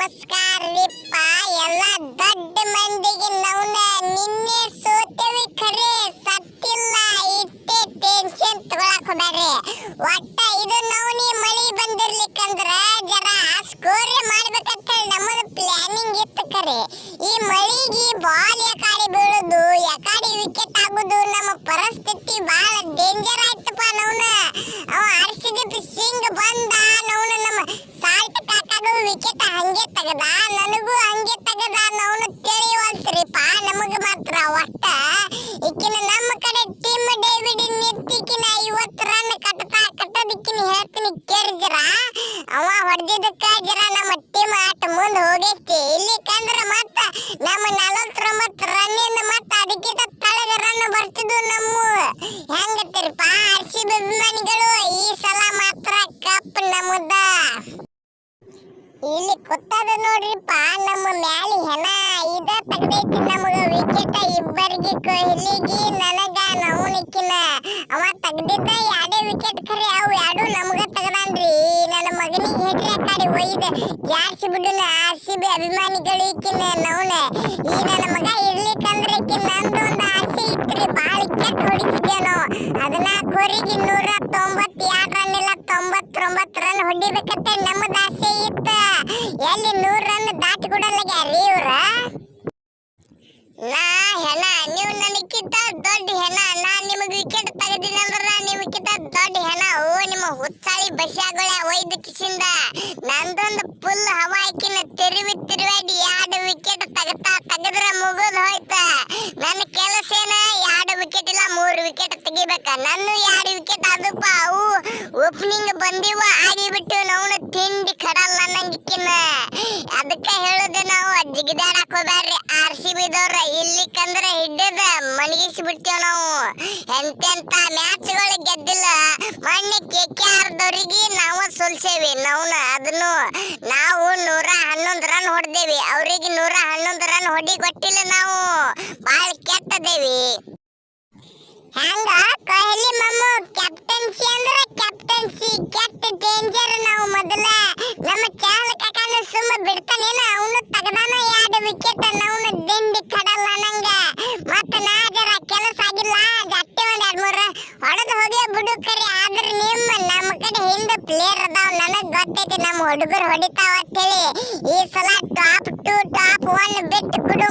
ನಮಸ್ಕಾರ ರೀಪ್ಪ ಎಲ್ಲ ದೊಡ್ಡ ಮಂದಿಗೆ ನೌನ ನಿನ್ನೆ ಸೋತೇವಿ ಖರೆ ಸತ್ತಿಲ್ಲ ಇಟ್ಟೆ ಟೆನ್ಷನ್ ತಗೊಳಕ್ ಹೋಗ್ಬೇಡ್ರಿ ಒಟ್ಟ ಇದು ನೌನಿ ಮಳಿ ಬಂದಿರ್ಲಿಕ್ಕಂದ್ರ ಜರ ಸ್ಕೋರ್ ಮಾಡ್ಬೇಕಂತ ನಮ್ಮದು ಪ್ಲಾನಿಂಗ್ ಇತ್ತು ಖರೆ ಈ ಮಳಿಗೆ ಬಾಲ್ ಯಾಕಾಡಿ ಬೀಳುದು ಯಾಕಾಡಿ ವಿಕೆಟ್ ಆಗುದು ನಮ್ಮ ಪರಿಸ್ಥಿತಿ ಬಹಳ ಡೇಂಜರ್ ಆಯ್ತಪ್ಪ ನೌನ ಅವ ಆರ್ಸಿದೀಪ್ ಸಿಂಗ್ ಬಂದ ನೌನ ನಮ್ಮ ಸಾಲ್ಟ್ ಕಾಕಾಗೂ ವಿಕೆಟ್ ಹಂಗೆ ತಗದ ನನಗೂ ಹಂಗೆ ತಗದ ನೌನ ತಿಳಿವಲ್ತ್ರಿಪ್ಪ ನಮಗ ಮಾತ್ರ ಒಟ್ಟ ಈಕಿನ ನಮ್ಮ ಕಡೆ ಟೀಮ್ ಡೇವಿಡ್ ನಿಂತಿಕಿನ 50 ರನ್ ಕಟ್ಟೋದಿಕ್ಕಿನ ಹೇಳ್ತೀನಿ ಕೇಳಿದ್ರ ಅವ ಹೊಡೆದಿದ್ದಕ್ಕ ಜರ ನಮ್ಮ ಟೀಮ್ ಆಟ ಮುಂದೆ ಹೋಗೈತಿ ಇಲ್ಲಿಕಂದ್ರ ಮತ್ತ ನಮ್ಮ 49 ರನ್ನಿಂದ ಮತ್ತ ಅದಕ್ಕಿಂತ ತಳಗ ರನ್ ಬರ್ತಿದ್ವು ನಮ್ಮ ಹೆಂಗತ್ತಿರಪ್ಪ ಆರ್ಸಿಬಿ ಅಭಿಮಾನಿಗಳು ಈ ಸಲ ಮಾತ್ರ ಕಪ್ ನಮ್ಮದ ಇಲ್ಲಿ ಕೂತದ ನೋಡ್ರಿಪ್ಪ ನಮ್ಮ ಮ್ಯಾಲಿ ಹೆಣ ಇದ ತಗದೈತಿ ನಮಗ ವಿಕೆಟ್ ಇಬ್ಬರಿಗೆ ಕೊಹ್ಲಿಗೆ ನನಗ ನೌನಿಕ್ಕಿನ ಅವ ತಗದಿದ್ದ ಎರಡೇ ವಿಕೆಟ್ ಖರೆ ಅವು ಎರಡು ನಮಗ ತಗದಾನ್ರಿ ನನ್ನ ಮಗನಿಗೆ ಹೆಡ್ರಿ ಕಾಡಿ ಒಯ್ದ ಜಾರ್ಸಿ ಬಿಡುನ ಆರ್ಸಿಬಿ ಅಭಿಮಾನಿಗಳು ಈಕಿನ ನೌನ ಈ ನನ್ನ ಮಗ ಇರ್ಲಿಕ್ಕಂದ್ರೆ ಈಕಿ ನಂದೊಂದು ಆಸೆ ಇತ್ರಿ ಬಾಳ ಕೆಟ್ಟ ಹೊಡಿತಿದ್ದೆ ನಾವು 14 ಓವರಿಗೆ 192 ರನ್ ಇಲ್ಲ 99 ರನ್ ಹೊಡಿಬೇಕಂತ ನಮ್ಮದ ಆಸೆ ಇತ್ತ ಎಲ್ಲಿ 100 ರನ್ ದಾಟಿ ಕೊಡಲ್ಲಾಗ್ಯಾರಿ ಇವ್ರ ನಾ ಹೆಣ ನೀವು ನನಗಿಂತ ದೊಡ್ಡ ಹೆಣ ನಾ ನಿಮಗೆ ವಿಕೆಟ್ ತೆಗೆದಿನಿ ಅಂದ್ರ ನಿಮಗಿಂತ ದೊಡ್ಡ ಹೆಣ ಓ ನಿಮ್ಮ ಹುಚ್ಚಾಳಿ ಬಸ್ಯಾಗಳ ಒಯ್ದ ಕಿಸಿಂದ ನಂದೊಂದು ಫುಲ್ ಹವಾ ಹಾಕಿನ ತಿರುವಾಡಿ 2 ವಿಕೆಟ್ ತೆಗೆದ್ರ ಮುಗಿದ್ ಹೋಯ್ತ ನನ್ನ ಕೆಲಸ ಏನ 2 ವಿಕೆಟ್ ಇಲ್ಲ 3 ವಿಕೆಟ್ ತೆಗಿಬೇಕ ನನ್ನ 2 ವಿಕೆಟ್ ಅದಪ್ಪ ಅವು ಓಪನಿಂಗ್ ಬಂದಿವ ಆಡಿಬಿಟ್ಟು ನಾವು ತಿಂಡಿ ಕಡಲ್ಲ ನಂಗಿಕ್ಕಿನ ಅದಕ್ಕೆ ಹೇಳುದು ನಾವು ಜಿಗಿದಾಡಕ್ ಹೋಗ್ಬ್ಯಾಡ್ರಿ ಆರ್ಸಿಬಿ ದವ್ರ ಇಲ್ಲಿಕಂದ್ರ ಹಿಡ್ಡದ ಮಲಗಿಸಿ ಬಿಡ್ತೇವ್ ನಾವು ಎಂತೆಂತ ಮ್ಯಾಚ್ಗಳು ಗೆದ್ದಿಲ್ಲ ಮೊನ್ನೆ KKR ದವ್ರಿಗೆ ನಾವು ಸೋಲ್ಸೇವಿ ನಾವ್ನ ಅದನ್ನು ನಾವು 111 ರನ್ ಹೊಡೆದೇವಿ ಅವ್ರಿಗೆ 111 ರನ್ ಹೊಡಿ ಕೊಟ್ಟಿಲ್ಲ ನಾವು ಬಾಳ ಕೆಟ್ಟದೇವಿ ಹಂಗ ಕೊಹ್ಲಿ ಮಮ್ಮು ಕ್ಯಾಪ್ಟನ್ಸಿ ಅಂದ್ರ ಕ್ಯಾಪ್ಟನ್ಸಿ ಕೆಟ್ಟ ಡೇಂಜರ್ ನಾವು ಮೊದಲ ನಮ್ಮ ಚಾಹಲ್ ಕಾಕನ ಸುಮ್ಮ ಬಿಡ್ತಾನೇನ ಅವನು ತಗದಾನ 2 ವಿಕೆಟ್ ನಾವು ದಿಂಡಿ ಕಡಲ್ಲ ನಂಗ ಮತ್ತ ನಾ ಜರ ಕೆಲಸ ಆಗಿಲ್ಲ ಜಟ್ಟಿ ಒಂದ್ 2-3 ಹೊಡೆದು ಹೋಗಿ ಬಿಡು ಕರಿ ಆದ್ರ ನಿಮ್ಮ ನಮ್ಮ ಕಡೆ ಹಿಂದ ಪ್ಲೇಯರ್ ಅದಾವ ನನಗ್ ಗೊತ್ತೈತಿ ನಮ್ಮ ಹುಡುಗರು ಹೊಡಿತಾವ ಅಂತೇಳಿ ಈ ಸಲ ಟಾಪ್ 2 ಟಾಪ್ 1 ಬಿಟ್ಟು ಕೊಡು